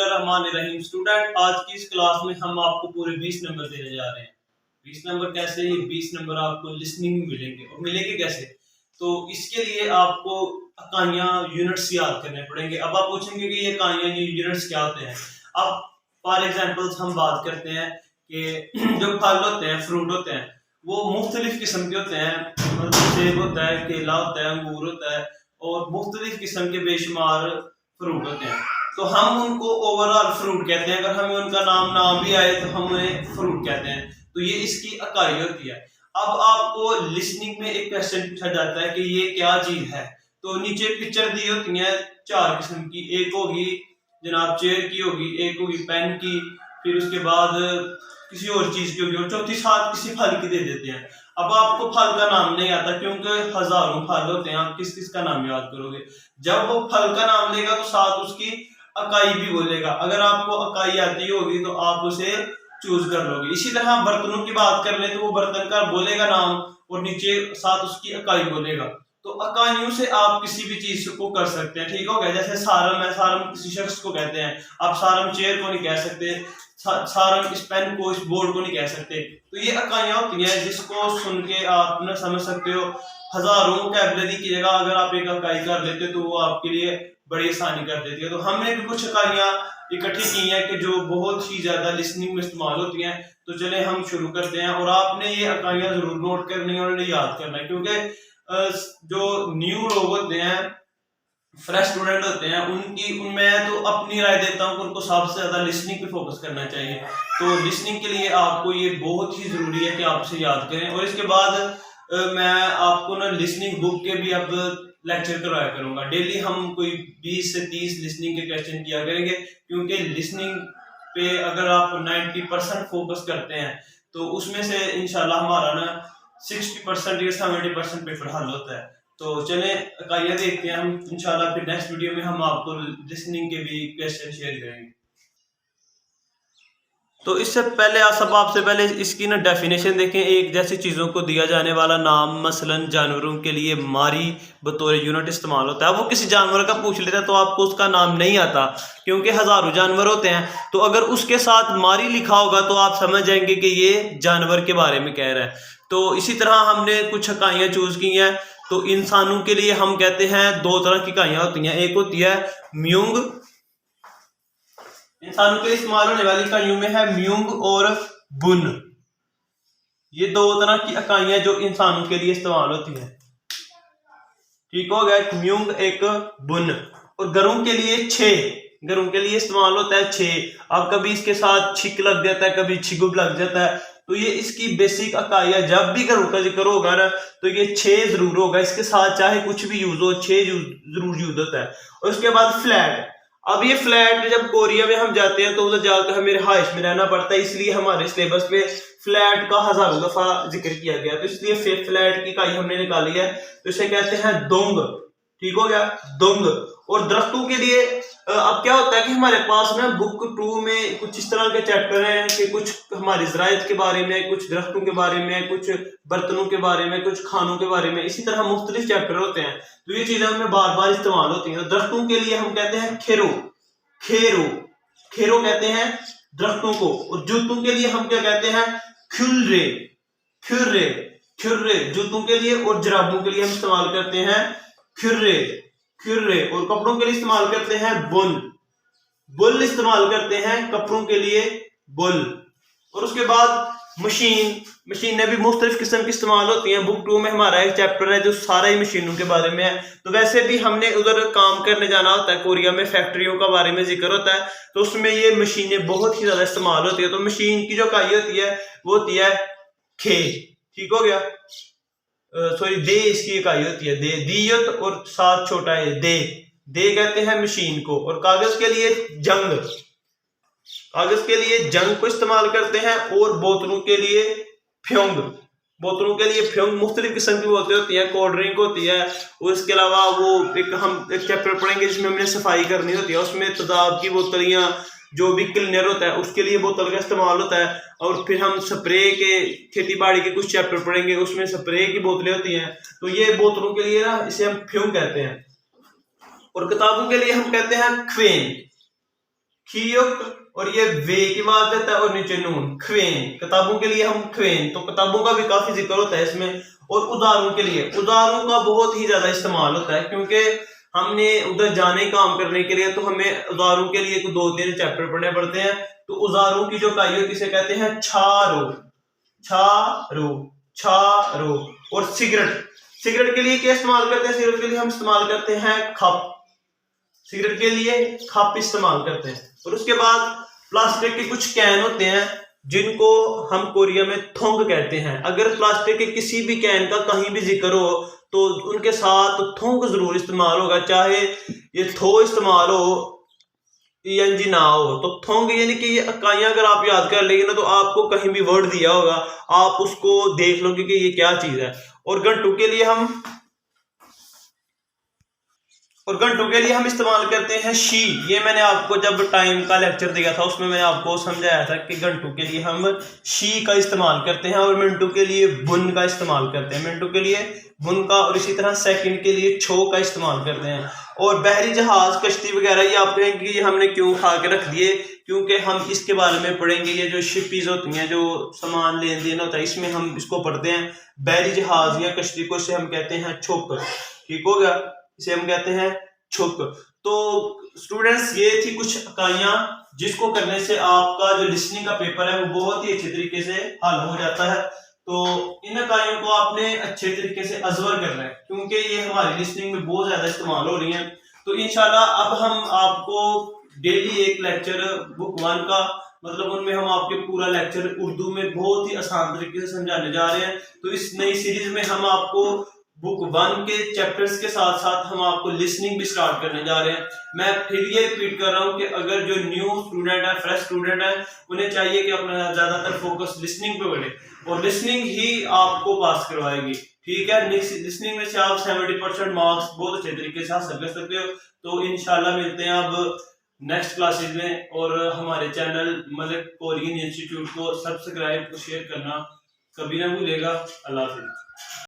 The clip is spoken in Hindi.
बिस्मिल्लाहिर्रहमानिर्रहीम। स्टूडेंट, आज की इस क्लास में हम आपको पूरे 20 नंबर देने जा रहे हैं। 20 नंबर कैसे? ये 20 नंबर आपको लिसनिंग में मिलेंगे। और मिलेंगे कैसे? तो इसके लिए आपको इकाइयां, यूनिट्स याद करने पड़ेंगे। अब आप पूछेंगे कि ये इकाइयां, ये यूनिट्स क्या होते हैं। अब फॉर एग्जांपल्स हम बात करते हैं कि जो फल होते हैं, फ्रूट होते हैं, वो मुख्तलिफ किस्म के होते हैं। मतलब सेब होता है, केला होता है, अंगूर होता है और मुख्तलिफ किस्म के बेशुमार फ्रूट होते हैं। तो हम उनको ओवरऑल फ्रूट कहते हैं। अगर हमें उनका नाम ना भी आए तो हम उन्हें फ्रूट कहते हैं। तो ये इसकी इकाई होती है। अब आपको लिसनिंग में एक क्वेश्चन पूछा जाता है कि ये क्या चीज है। तो नीचे पिक्चर दी होती है 4 किस्म की। एक होगी जनाब चेयर की होगी, एक होगी पेन की, फिर उसके बाद किसी और चीज की होगी और चौथी साथ किसी फल की दे देते हैं। अब आपको फल का नाम नहीं आता क्योंकि हजारों फल होते हैं, आप किस किस का नाम याद करोगे। जब वो फल का नाम लेगा तो साथ उसकी इकाई भी बोलेगा। अगर आपको इकाई आती होगी तो आप उसे चूज कर लोगे। इसी तरह बर्तनों की बात कर ले तो वो बर्तन का बोलेगा नाम और नीचे साथ उसकी इकाई बोलेगा। तो इकाइयों से आप किसी भी चीज को कर सकते हैं। ठीक हो गया। जैसे सारम है, सारम किसी शख्स को कहते हैं। आप सारम चेयर को नहीं कह सकते, सारम इस पेन को, इस बोर्ड को नहीं कह सकते। तो ये इकाइयां होती हैं जिसको सुन के आप न समझ सकते हो। हजारों वोकैबुलरी की जगह अगर आप एक इकाई कर लेते तो वो आपके लिए बड़ी आसानी कर देती है। तो हमने भी कुछ इकाइयां इकट्ठी की हैं कि जो बहुत ही ज्यादा लिसनिंग में इस्तेमाल होती हैं। तो चले हम शुरू करते हैं और आपने ये इकाइयां जरूर नोट करनी है और इन्हें याद करना है क्योंकि जो न्यू लोग होते हैं, फ्रेश स्टूडेंट होते हैं, उनमें तो अपनी राय देता हूँ कि उनको सबसे ज्यादा लिसनिंग पे फोकस करना चाहिए। तो लिसनिंग के लिए आपको ये बहुत ही जरूरी है कि आप इसे याद करें। और इसके बाद मैं आपको ना लिसनिंग बुक के भी अब लेक्चर करवाया करूंगा। डेली हम कोई 20 से 30 लिसनिंग के क्वेश्चन किया करेंगे क्योंकि लिसनिंग पे अगर आप 90% फोकस करते हैं तो उसमें से इंशाल्लाह हमारा ना 60% या 70% पेपर हल होता है। तो चलें इकाइयां देखते हैं हम इंशाल्लाह। फिर नेक्स्ट वीडियो में हम आपको लिसनिंग के भी क्वेश्चन शेयर करेंगे। तो इससे पहले सबसे पहले इसकी ना डेफिनेशन देखें। एक जैसी चीज़ों को दिया जाने वाला नाम, मसलन जानवरों के लिए मारी बतौर यूनिट इस्तेमाल होता है। वो किसी जानवर का पूछ लेता है तो आपको उसका नाम नहीं आता क्योंकि हजारों जानवर होते हैं। तो अगर उसके साथ मारी लिखा होगा तो आप समझ जाएंगे कि ये जानवर के बारे में कह रहा है। तो इसी तरह हमने कुछ इकाइयाँ चूज की हैं। तो इंसानों के लिए हम कहते हैं 2 तरह की इकाइयाँ होती हैं। एक होती है म्यूंग। इंसानों के लिए इस्तेमाल होने वाली इकाइयों में है म्यूंग और बुन। ये 2 तरह की इकाइयां जो इंसानों के लिए इस्तेमाल होती हैं। ठीक हो गया। एक म्यूंग, एक बुन। और गरों के लिए 6, गरों के लिए इस्तेमाल होता है 6। अब कभी इसके साथ छिक लग जाता है, कभी छिगुब लग जाता है। तो ये इसकी बेसिक इकाई है। जब भी गरों का जिक्र होगा ना तो ये 6 जरूर होगा। इसके साथ चाहे कुछ भी यूज हो, 6 जरूर यूज होता है। और उसके बाद फ्लैट। अब ये फ्लैट जब कोरिया में हम जाते हैं तो उधर जाकर हमें रिहाइश में रहना पड़ता है, इसलिए हमारे सिलेबस में फ्लैट का हजारों दफा जिक्र किया गया। तो इसलिए फ्लैट की इकाई हमने निकाली है। तो इसे कहते हैं दोंग। ठीक हो गया, दोंग। और दरख्तों के लिए अब क्या होता है कि हमारे पास ना बुक 2 में कुछ इस तरह के चैप्टर हैं कि कुछ हमारी ज़राअत के बारे में, कुछ दरख्तों के बारे में, कुछ बर्तनों के बारे में, कुछ खानों के बारे में, इसी तरह मुख्तलिफ चैप्टर होते हैं। तो ये चीजें हमें बार बार इस्तेमाल होती हैं। तो दरख्तों के लिए हम कहते हैं खेरो, खेरो, खेरो कहते हैं दरख्तों को। और जूतों के लिए हम क्या कहते हैं? खुर्रे, खुर्रे, खुर्रे जूतों के लिए। और जराबों के लिए हम इस्तेमाल करते हैं खुर्रे, खुर्रे। और कपड़ों के लिए इस्तेमाल करते हैं बुल, बुल इस्तेमाल करते हैं कपड़ों के लिए, बुल। और उसके बाद मशीन, मशीनें भी मुख्तलिफ किस्म की इस्तेमाल होती हैं। बुक 2 में हमारा एक चैप्टर है जो सारा ही मशीनों के बारे में है। तो वैसे भी हमने उधर काम करने जाना होता है, कोरिया में फैक्ट्रियों का बारे में जिक्र होता है। तो उसमें ये मशीनें बहुत ही ज्यादा इस्तेमाल होती है। तो मशीन की जो इकाई होती है वो होती है खे। ठीक हो गया। सॉरी, दे इसकी इकाई होती है, दे, दियत और साथ छोटा है दे, दे कहते हैं मशीन को। और कागज के लिए जंग, कागज के लिए जंग को इस्तेमाल करते हैं। और बोतलों के लिए फ्योंग, बोतलों के लिए फ्योंग। मुख्तलिफ किस्म की बोतलें होती हैं, कोल्ड ड्रिंक होती है। और इसके अलावा वो हम एक चैप्टर पढ़ेंगे जिसमें हमने सफाई करनी होती है, उसमें तेजाब की बोतलियां, जो भी क्लीनर होता है उसके लिए बोतल का इस्तेमाल होता है। और फिर हम स्प्रे के, खेती बाड़ी के कुछ चैप्टर पढ़ेंगे, उसमें स्प्रे की बोतलें होती हैं। तो ये बोतलों के लिए ना इसे हम फ्यूम कहते हैं। और किताबों के लिए हम कहते हैं क्वेन, खीयुक्त, और ये वे की बात है और नीचे नून खवेन, किताबों के लिए हम खवेन, तो किताबों का भी काफी जिक्र होता है इसमें। और उदारों के लिए, उदारों का बहुत ही ज्यादा इस्तेमाल होता है, क्योंकि हमने उधर जाने काम करने के लिए तो हमें उदारों के लिए 2-3 चैप्टर पढ़ने पड़ते हैं। तो उदारों की जो इकाई होती है किसे कहते हैं, छारो, छारो, छारो। और सिगरेट, सिगरेट के लिए क्या इस्तेमाल करते हैं, सिगरेट के लिए हम इस्तेमाल करते हैं खप, सिगरेट के लिए खप इस्तेमाल करते हैं। और उसके बाद प्लास्टिक के कुछ कैन होते हैं जिनको हम कोरिया में थोंग कहते हैं। अगर प्लास्टिक के किसी भी कैन का कहीं भी जिक्र हो तो उनके साथ थोंग जरूर इस्तेमाल होगा, चाहे ये थो इस्तेमाल हो ईएनजी ना हो। तो थोंग यानी कि ये इकाइयां अगर आप याद कर लेंगे ना तो आपको कहीं भी वर्ड दिया होगा आप उसको देख लोगे कि ये क्या चीज है। और घंटों के लिए हम इस्तेमाल करते हैं शी। ये मैंने आपको जब टाइम का लेक्चर दिया था उसमें मैंने आपको समझाया था कि घंटों के लिए हम शी का इस्तेमाल करते हैं, और मिनटों के लिए बुन का इस्तेमाल करते हैं, मिनटों के लिए बुन का, और इसी तरह सेकंड के लिए छो का इस्तेमाल करते हैं। और बहरी जहाज, कश्ती वगैरह ये आप कहेंगे कि हमने क्यों उठा के रख दिए, क्योंकि हम इसके बारे में पढ़ेंगे। ये जो शिपीज होती हैं, जो सामान लेन देन होता है, इसमें हम इसको पढ़ते हैं। बहरी जहाज या कश्ती को इसे हम कहते हैं छुक, ठीक हो गया, इसे हम कहते हैं छुक। तो स्टूडेंट्स ये थी कुछ इकाइयां जिसको करने से आपका जो लिसनिंग का पेपर है वो बहुत ही अच्छे तरीके से हल हो जाता है। तो इन इकाइयों को आपने अच्छे तरीके से अजवर करना है, क्योंकि ये हमारी लिसनिंग में बहुत ज्यादा इस्तेमाल हो रही है। तो इंशाल्लाह अब हम आपको डेली एक लेक्चर बुक 1 का, मतलब उनमें हम आपके पूरा लेक्चर उर्दू में बहुत ही आसान तरीके से समझाने जा रहे हैं। तो इस नई सीरीज में हम आपको बुक 1 के चैप्टर्स के साथ साथ हम आपको लिसनिंग भी स्टार्ट करने जा रहे हैं। मैं फिर ये रिपीट कर रहा हूँ कि अगर जो न्यू स्टूडेंट है, फ्रेश स्टूडेंट है, उन्हें चाहिए कि अपना ज्यादातर फोकस लिसनिंग पे बढ़े, और लिसनिंग ही आपको पास करवाएगी, ठीक है। लिसनिंग में से आप 70% मार्क्स बहुत अच्छे तरीके से हासिल कर सकते हो। तो इंशाल्लाह मिलते हैं अब नेक्स्ट क्लासेज में, और हमारे चैनल मलिक कोरियन इंस्टीट्यूट को सब्सक्राइब, शेयर करना कभी ना भूलेगा। अल्लाह हाफिज़।